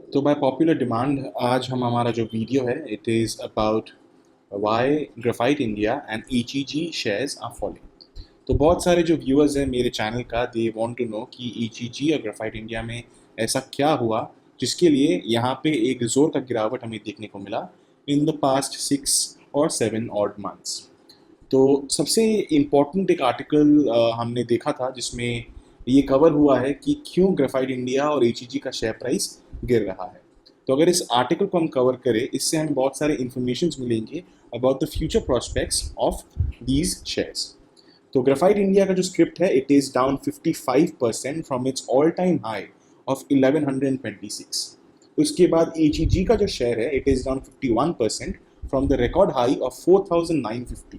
तो bye popular demand आज हम हमारा जो वीडियो है it is about why graphite India and EGG shares are falling. तो बहुत सारे जो व्यूअर्स हैं मेरे चैनल का दे वांट टू नो कि EGG और ग्राफाइट इंडिया में ऐसा क्या हुआ जिसके लिए यहाँ पे एक ज़ोर का गिरावट हमें देखने को मिला इन द पास्ट 6 और 7 ऑड मंथ्स। तो सबसे इम्पोर्टेंट एक आर्टिकल हमने देखा था जिसमें ये कवर हुआ है कि क्यों ग्राफाइट इंडिया और EGG का शेयर प्राइस गिर रहा है। तो अगर इस आर्टिकल को हम कवर करें इससे हमें बहुत सारे इन्फॉर्मेशन मिलेंगे about the future prospects of these shares. तो ग्राफाइट इंडिया का जो स्क्रिप्ट है it is down 55% from its all time high of 1126। उसके बाद EGG का जो शेयर है it is down 51% from the record high of 4950।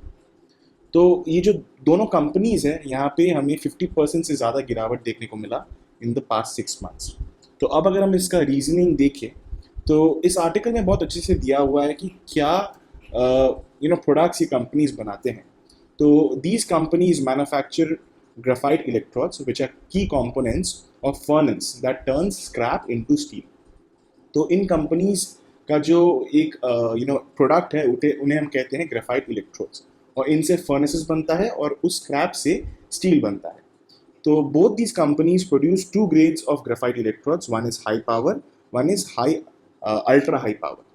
तो ये जो दोनों कंपनीज हैं यहाँ पे हमें 50% से ज़्यादा गिरावट देखने को मिला इन द पास्ट 6 मंथ्स। तो अब अगर हम इसका रीजनिंग देखें तो इस आर्टिकल में बहुत अच्छे से दिया हुआ है कि क्या प्रोडक्ट्स ये कंपनीज बनाते हैं। तो these companies manufacture graphite electrodes which are key components of furnace that turns scrap into steel। तो इन कंपनीज का जो एक प्रोडक्ट है उन्हें हम कहते हैं ग्रेफाइट इलेक्ट्रोड्स, और इनसे फर्नेसेस बनता है और उस स्क्रैप से स्टील बनता है। तो both these companies produce two grades of graphite electrodes, one is high power, one is high ultra high power.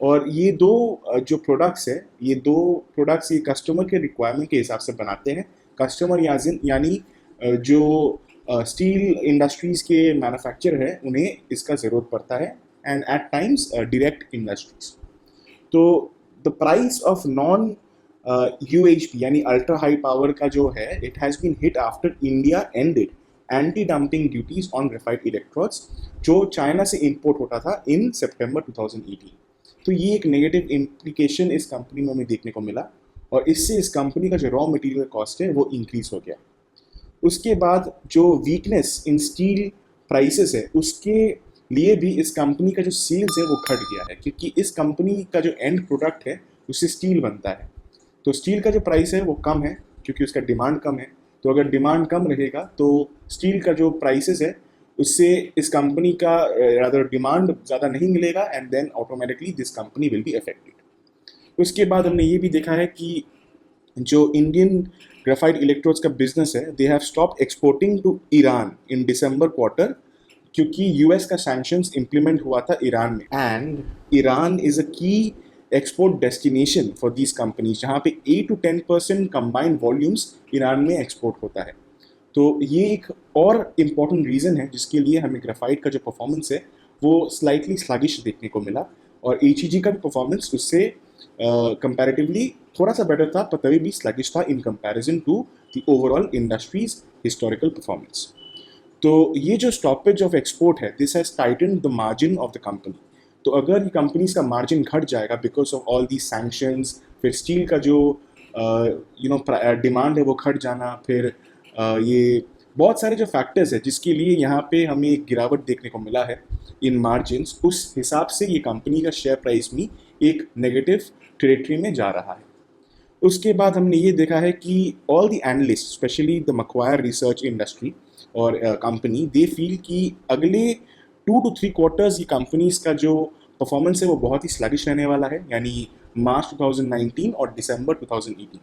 और ये दो जो प्रोडक्ट्स है ये कस्टमर के रिक्वायरमेंट के हिसाब से बनाते हैं। कस्टमर यानी जो स्टील इंडस्ट्रीज के मैन्युफैक्चर है उन्हें इसका ज़रूरत पड़ता है, and at times direct industries. तो the price of non UHP यानी अल्ट्रा हाई पावर का जो है it has been hit after India ended anti dumping duties on graphite electrodes जो चाइना से इंपोर्ट होता था इन सितंबर 2018। तो ये एक नेगेटिव इम्प्लीकेशन इस कंपनी में हमें देखने को मिला, और इससे इस कंपनी का जो रॉ मटेरियल कॉस्ट है वो इंक्रीज हो गया। उसके बाद जो वीकनेस इन स्टील प्राइसेस है उसके लिए भी इस कंपनी का जो सेल्स है वो घट गया है, क्योंकि इस कंपनी का जो एंड प्रोडक्ट है उससे स्टील बनता है। तो स्टील का जो प्राइस है वो कम है क्योंकि उसका डिमांड कम है। तो अगर डिमांड कम रहेगा तो स्टील का जो प्राइसेस है उससे इस कंपनी का रादर डिमांड ज़्यादा नहीं मिलेगा, and then automatically this company will be affected. उसके बाद हमने ये भी देखा है कि जो इंडियन ग्रेफाइट इलेक्ट्रोड्स का बिजनेस है they have stop exporting to Iran in December quarter, क्योंकि US का सैंक्शंस इम्प्लीमेंट हुआ था ईरान में, and Iran is a key export destination for these companies जहाँ पे 8 to 10% कंबाइंड वॉल्यूम्स ईरान में एक्सपोर्ट होता है। तो ये एक और इम्पॉर्टेंट रीज़न है जिसके लिए हमें ग्रेफाइट का जो परफॉर्मेंस है वो स्लाइटली स्लगिश देखने को मिला, और EGG का भी परफॉर्मेंस उससे कंपैरेटिवली थोड़ा सा बेटर था पर तभी भी स्लगिश था in comparison to the overall industries historical performance. तो ये जो स्टॉपेज ऑफ एक्सपोर्ट है this has tighten the margin of the company. तो अगर ये कंपनीज का मार्जिन घट जाएगा because of all the sanctions, फिर स्टील का जो डिमांड है वो घट जाना, फिर ये बहुत सारे जो फैक्टर्स है जिसके लिए यहाँ पे हमें एक गिरावट देखने को मिला है इन मार्जिन्स, उस हिसाब से ये कंपनी का शेयर प्राइस भी एक नेगेटिव टेरिटरी में जा रहा है। उसके बाद हमने ये देखा है कि all the analyst specially the Macquarie research industry और कंपनी दे फील कि अगले 2 to 3 क्वार्टर्स ये कंपनीज का जो परफॉर्मेंस है वो बहुत ही स्लगिश रहने वाला है, यानी मार्च 2019 और दिसंबर 2018।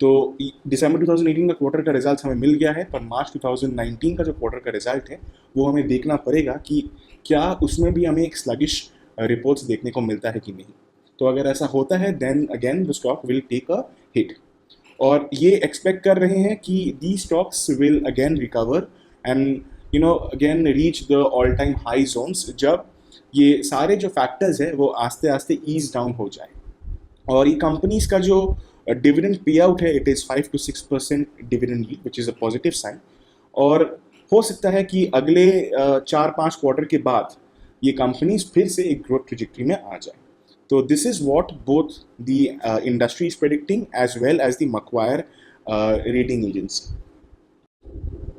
तो दिसंबर 2018 का क्वार्टर का रिजल्ट हमें मिल गया है, पर मार्च 2019 का जो क्वार्टर का रिजल्ट है वो हमें देखना पड़ेगा कि क्या उसमें भी हमें एक स्लगिश रिपोर्ट्स देखने को मिलता है कि नहीं। तो अगर ऐसा होता है then again the stock will take a hit, और ये एक्सपेक्ट कर रहे हैं कि the stocks will again recover and again reach the all time high zones जब ये सारे जो फैक्टर्स है वो आस्ते आस्ते ईज डाउन हो जाए। और ये कंपनीज का जो डिविडेंड पे आउट है it is 5 to 6% dividend yield which is a positive sign, और हो सकता है कि अगले 4-5 क्वार्टर के बाद ये कंपनीज फिर से एक ग्रोथ ट्रेजेक्टरी में आ जाए। तो this is what both the industry is predicting as well as the Macquarie rating agency.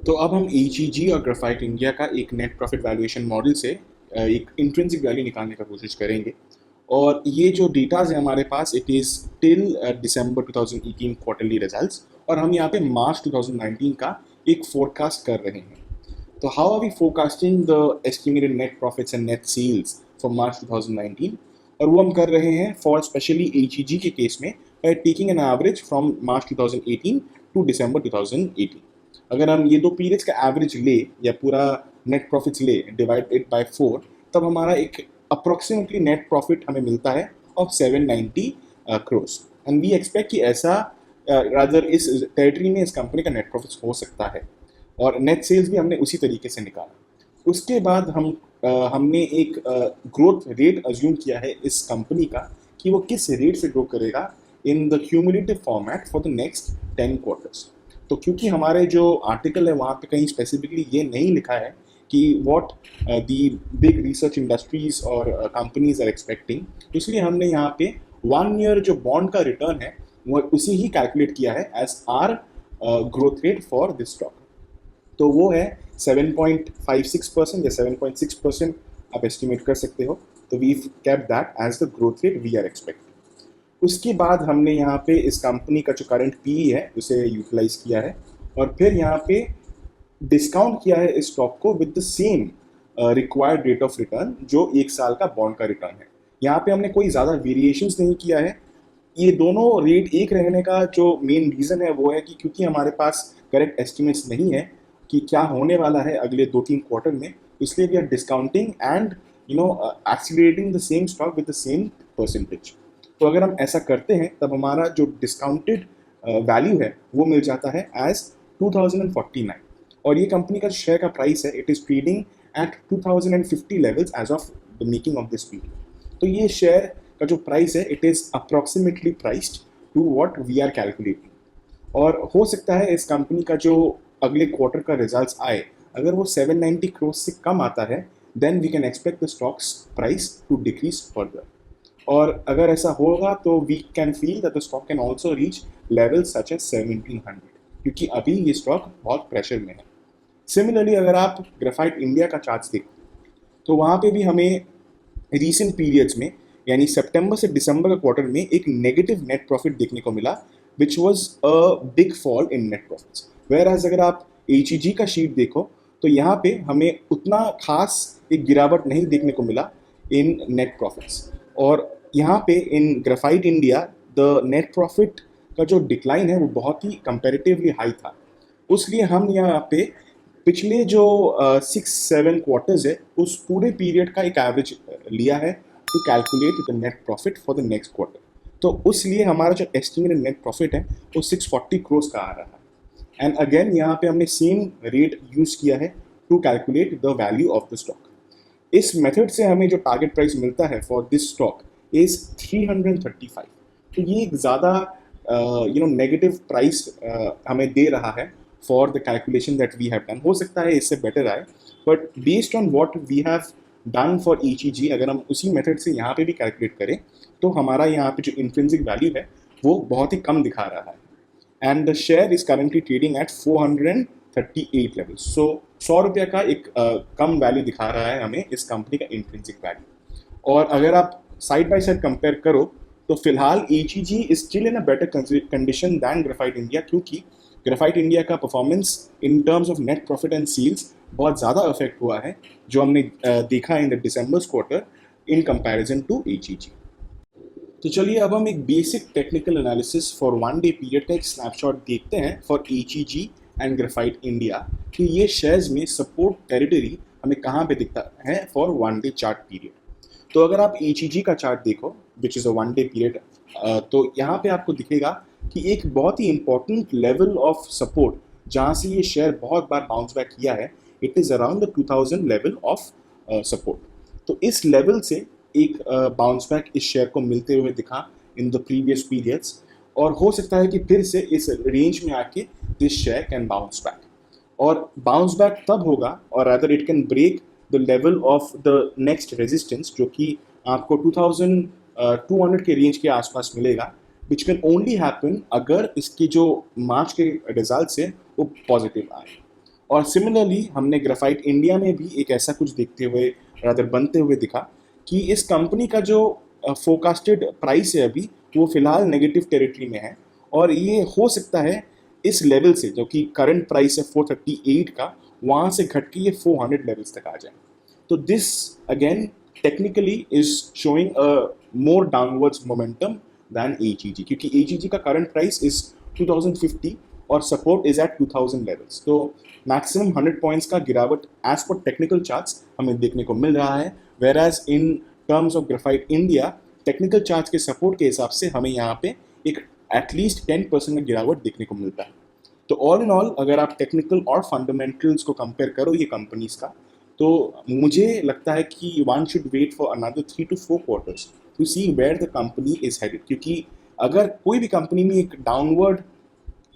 तो अब हम EGG और ग्राफाइट इंडिया का एक नेट प्रॉफिट वैल्यूएशन मॉडल से एक इंट्रिंसिक वैल्यू निकालने का कोशिश करेंगे, और ये जो डेटाज है हमारे पास it is till December 2018 quarterly results, और हम यहाँ पे मार्च 2019 का एक फोरकास्ट कर रहे हैं। तो how are we forecasting the estimated net profits and net sales for March 2019, और वो हम कर रहे हैं फॉर स्पेशली एचईजी के केस में by taking an average from March 2018 to December 2018। अगर हम ये दो पीरियड्स का एवरेज ले या पूरा नेट प्रॉफिट्स ले डिवाइडेड बाय 4, तब हमारा एक अप्रोक्सीमेटली नेट प्रॉफिट हमें मिलता है of 790 crores, and we expect कि ऐसा रादर इस टेरिटरी में इस कंपनी का नेट प्रॉफिट हो सकता है, और नेट सेल्स भी हमने उसी तरीके से निकाला। उसके बाद हमने एक ग्रोथ रेट अज्यूम किया है इस कंपनी का कि वो किस रेट से ग्रो करेगा in the cumulative format for the next 10 quarters. तो क्योंकि हमारे जो आर्टिकल है वहाँ पे कहीं स्पेसिफिकली ये नहीं लिखा है कि what the big research industries और कंपनीज आर एक्सपेक्टिंग, तो इसलिए हमने यहाँ पे 1 ईयर जो बॉन्ड का रिटर्न है वो उसी ही कैलकुलेट किया है as our growth rate for this stock. तो वो है 7.56% या 7.6%, आप एस्टिमेट कर सकते हो। तो we cap that as the growth rate we are expecting. उसके बाद हमने यहाँ पे इस कंपनी का जो करंट पीई है उसे यूटिलाइज किया है, और फिर यहाँ पे डिस्काउंट किया है इस स्टॉक को with the same required rate of return जो 1 साल का बॉन्ड का रिटर्न है। यहाँ पे हमने कोई ज़्यादा वेरिएशंस नहीं किया है। ये दोनों रेट एक रहने का जो मेन रीज़न है वो है कि क्योंकि हमारे पास करेक्ट एस्टिमेट्स नहीं है कि क्या होने वाला है अगले 2-3 क्वार्टर में, इसलिए we are discounting and accelerating the same stock with the same percentage. तो अगर हम ऐसा करते हैं तब हमारा जो डिस्काउंटेड वैल्यू है वो मिल जाता है एज 2049, और ये कंपनी का शेयर का प्राइस है it is trading at 2050 levels as of the making of this video. तो ये शेयर का जो प्राइस है it is approximately priced to what we are calculating, और हो सकता है इस कंपनी का जो अगले क्वार्टर का रिजल्ट्स आए अगर वो 790 करोड़ से कम आता है, then we can expect the stocks price to decrease further, और अगर ऐसा होगा तो we can feel that the stock can also reach level such as 1700, क्योंकि अभी ये स्टॉक बहुत प्रेशर में है। सिमिलरली अगर आप ग्रेफाइट इंडिया का चार्ट देखते तो वहाँ पे भी हमें रीसेंट पीरियड्स में यानी सितंबर से दिसंबर के क्वार्टर में एक नेगेटिव नेट प्रॉफिट देखने को मिला, which was a big fall in net profits. Whereas अगर आप एचईजी का शीट देखो तो यहाँ पे हमें उतना खास एक गिरावट नहीं देखने को मिला इन नेट प्रॉफिट्स, और यहाँ पे in Graphite India the net profit का जो डिक्लाइन है वो बहुत ही कंपैरेटिवली हाई था। उसलिए हम यहाँ पे पिछले जो 6-7 क्वार्टर्स है उस पूरे पीरियड का एक एवरेज लिया है to calculate the net profit for the next quarter. तो उसलिए हमारा जो एस्टिमेटेड नेट प्रॉफिट है वो 640 करोड़ का आ रहा है, एंड अगेन यहाँ पे हमने सेम रेट यूज़ किया है to calculate the value of the stock. इस मेथड से हमें जो टारगेट प्राइस मिलता है फॉर दिस स्टॉक इज़ 335। तो ये एक ज़्यादा नेगेटिव प्राइस हमें दे रहा है for the calculation that we have done. हो सकता है इससे बेटर आए, but based on what we have done for HEG अगर हम उसी मेथड से यहाँ पे भी कैलकुलेट करें तो हमारा यहाँ पे जो इंट्रिंसिक वैल्यू है वो बहुत ही कम दिखा रहा है, and the share is currently trading at 438 level. So 100 रुपये का एक कम वैल्यू दिखा रहा है हमें इस कंपनी का इंट्रिंसिक वैल्यू। और अगर आप साइड बाय साइड कंपेयर करो तो फिलहाल HEG is still in a better condition than graphite India, क्योंकि ग्रेफाइट इंडिया का performance in terms of net profit and sales बहुत ज़्यादा अफेक्ट हुआ है जो हमने देखा in the December quarter in comparison to HEG. तो चलिए अब हम एक basic technical analysis for 1 day period का एक स्नैपशॉट देखते हैं for HEG and graphite India कि ये शेयर्स में सपोर्ट टेरिटरी हमें कहाँ पे दिखता है फॉर 1 डे चार्ट पीरियड। तो अगर आप एचईजी का चार्ट देखो विच इज़ अ 1 डे पीरियड, तो यहाँ पे आपको दिखेगा कि एक बहुत ही इंपॉर्टेंट लेवल ऑफ सपोर्ट जहाँ से ये शेयर बहुत बार बाउंस बैक किया है, it is around the 2000 level of support. तो इस लेवल से एक बाउंस बैक इस शेयर को मिलते हुए दिखा इन द प्रीवियस पीरियड्स, और हो सकता है कि फिर से इस रेंज में आके this share can bounce back, और बाउंस बैक तब होगा और other it can break the level of the next resistance जो कि आपको 2200 के रेंज के आसपास मिलेगा, विच कैन ओनली हैपन अगर इसके जो मार्च के रिजल्ट है वो पॉजिटिव आए। और सिमिलरली हमने ग्रेफाइट इंडिया में भी एक ऐसा कुछ देखते हुए रादर बनते हुए दिखा कि इस कंपनी का जो फोरकास्टेड प्राइस है अभी वो फिलहाल नेगेटिव टेरिटरी में है, और ये हो सकता है इस लेवल से जो कि करंट प्राइस है 438 का वहाँ से घट के ये 400 लेवल्स तक आ जाए। तो this again technically is showing a more downwards momentum than AGG, क्योंकि AGG का करंट प्राइस इज 2050 और सपोर्ट इज एट 2000 लेवल्स। तो मैक्सिमम 100 पॉइंट्स का गिरावट एज पर टेक्निकल चार्ट्स हमें देखने को मिल रहा है, whereas in terms of graphite India technical charts के सपोर्ट के हिसाब से हमें यहाँ पे एक एटलीस्ट 10% का गिरावट देखने को मिलता है। तो ऑल इन ऑल अगर आप टेक्निकल और फंडामेंटल्स को कंपेयर करो ये कंपनीज का, तो मुझे लगता है कि one should wait for another 3 to 4 quarters to see where the company is headed. क्योंकि अगर कोई भी कंपनी में एक डाउनवर्ड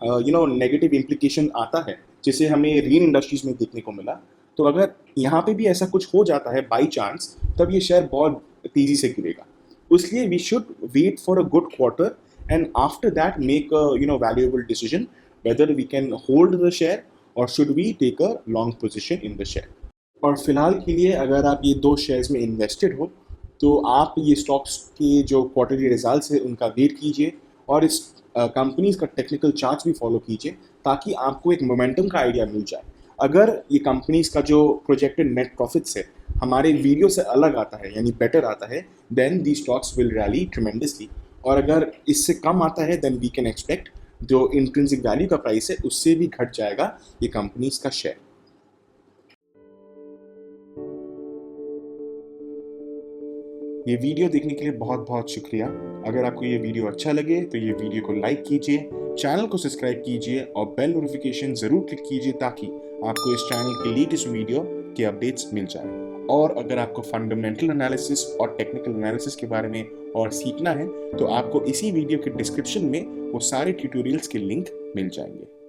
नेगेटिव इम्प्लीकेशन आता है, जैसे हमें रेन इंडस्ट्रीज में देखने को मिला, तो अगर यहाँ पे भी ऐसा कुछ हो जाता है बाई चांस, तब ये शेयर बहुत तेजी से गिरेगा। इसलिए we should wait for a good quarter and after that make a valuable decision whether we can hold the share और should we take a long position in the share. और फिलहाल के लिए अगर आप ये 2 शेयर्स में इन्वेस्टेड हो, तो आप ये स्टॉक्स के जो क्वार्टरली रिजल्ट्स है उनका वेट कीजिए और इस कंपनीज का टेक्निकल चार्ट्स भी फॉलो कीजिए, ताकि आपको एक मोमेंटम का आइडिया मिल जाए। अगर ये कंपनीज का जो प्रोजेक्टेड नेट प्रॉफिट्स है हमारे वीडियो से अलग आता है, यानी बेटर आता है, then the stocks will rally tremendously. और अगर इससे कम आता है देन वी कैन एक्सपेक्ट जो इंट्रिंसिक वैल्यू का प्राइस है उससे भी घट जाएगा ये कंपनीज का शेयर। ये वीडियो देखने के लिए बहुत बहुत शुक्रिया। अगर आपको ये वीडियो अच्छा लगे तो ये वीडियो को लाइक कीजिए, चैनल को सब्सक्राइब कीजिए और बेल नोटिफिकेशन ज़रूर क्लिक कीजिए ताकि आपको इस चैनल के लेटेस्ट वीडियो के अपडेट्स मिल जाए। और अगर आपको फंडामेंटल एनालिसिस और टेक्निकल एनालिसिस के बारे में और सीखना है तो आपको इसी वीडियो के डिस्क्रिप्शन में वो सारे ट्यूटोरियल्स के लिंक मिल जाएंगे।